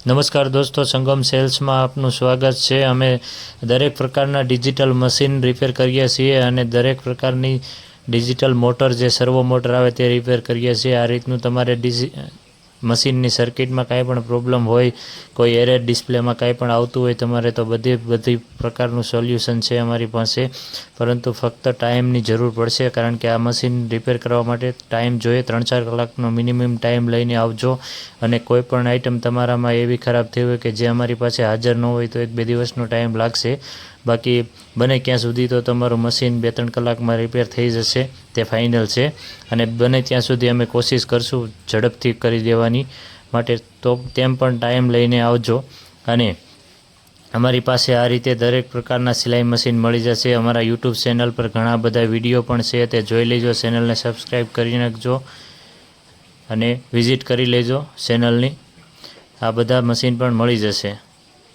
નમસ્કાર દોસ્તો, સંગમ સેલ્સમાં આપનું સ્વાગત છે। અમે દરેક પ્રકારના ડિજિટલ મશીન રિપેર કરીએ છીએ અને દરેક પ્રકારની ડિજિટલ મોટર જે સર્વો મોટર આવે તે રિપેર કરીએ છીએ। આ રીતનું તમારે મશીનની સર્કિટમાં કાંઈ પણ પ્રોબ્લેમ હોય, કોઈ એરર ડિસ્પ્લેમાં કાંઈ પણ આવતું હોય તમારે, તો બધી પ્રકારનું સોલ્યુશન છે અમારી પાસે। પરંતુ ફક્ત ટાઈમની જરૂર પડશે, કારણ કે આ મશીન રિપેર કરવા માટે ટાઈમ જોઈએ। 3-4 કલાકનો મિનિમમ ટાઈમ લઈને આવજો। અને કોઈ પણ આઈટમ તમારામાં એવી ખરાબ થઈ હોય કે જે અમારી પાસે હાજર ન હોય તો 1-2 દિવસનો ટાઈમ લાગશે। બાકી બને ક્યાં સુધી તો તમારું મશીન 2-3 કલાકમાં રિપેર થઈ જશે, તે ફાઇનલ છે। અને બને ત્યાં સુધી અમે કોશિશ કરશું ઝડપથી કરી દેવાની માટે, તો તેમ પણ ટાઈમ લઈને આવજો। અને અમારી પાસે આ રીતે દરેક પ્રકારના સિલાઈ મશીન મળી જશે। અમારા યુટ્યુબ ચેનલ પર ઘણા બધા વિડીયો પણ છે, તે જોઈ લેજો। ચેનલને સબસ્ક્રાઈબ કરી નાખજો અને વિઝિટ કરી લેજો ચેનલની। આ બધા મશીન પણ મળી જશે।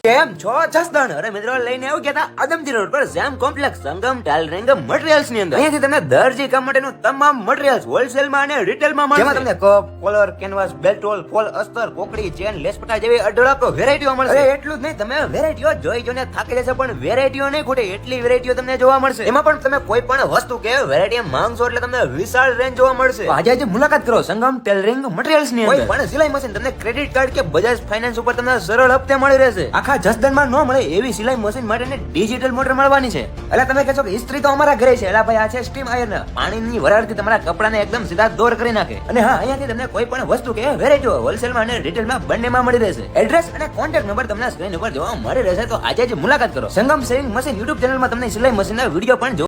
કેમ છો જસદણ? અરે મિત્રો, લઈને આવી ગયા હતા આદમજી રોડ પર જેમ કોમ્પ્લેક્સ સંગમ ટેલરિંગ મટીરીયલ્સ ની અંદર। અહીંયાથી તમને દરજી કામ માટેનું તમામ મટીરીયલ્સ હોલસેલ માં અને રિટેલ માં મળશે। જેમાં તમને cup, collar, canvas, belt roll, fall, અસ્તર, કોકડી, ચેન, લેસપટા જેવી અઢળક વેરાયટીઓ મળશે। અરે એટલું જ નહીં, તમે વેરાયટીઓ જોઈને થાકી જશે, પણ વેરાયટીઓ નહીં ખૂટે એટલી વેરાયટીઓ તમને જોવા મળશે। એમાં પણ તમે કોઈ પણ વસ્તુ કે વેરાયટી માંગશો એટલે તમને વિશાળ રેન્જ જોવા મળશે। આજે મુલાકાત કરો સંગમ ટેલરિંગ મટીરીયલ્સ ની અંદર। કોઈ પણ સિલાઈ મશીન તમને ક્રેડિટ કાર્ડ કે બજાજ ફાઇનાન્સ ઉપર તમને સરળ હપ્તે મળી રહેશે। આખા જસદણમાં ન મળે એવી સિલાઈ મશીન માટેની ડિજિટલ મોટર મળવાની છે। એટલે તમે કહેશો કે ઇસ્ત્રી તો અમારા ઘરે છે, એટલે ભાઈ આ છે સ્ટીમ આયર્ન, પાણીની વરાળથી તમારા કપડાને એકદમ સીધા દોર કરી નાખે। અને હા, અહીંયાથી તમને કોઈ પણ વસ્તુ કે વેરાયટીઓ હોલસેલમાં અને રિટેલમાં બંનેમાં મળી રહેશે। એડ્રેસ અને કોન્ટેક્ટ નંબર તમને સ્ક્રીન ઉપર જોવા મળી રહેશે, તો આજે જ મુલાકાત કરો। સંગમ સેવિંગ મશીન યુટ્યુબ ચેનલમાં તમને સિલાઈ મશીનના વિડીયો પણ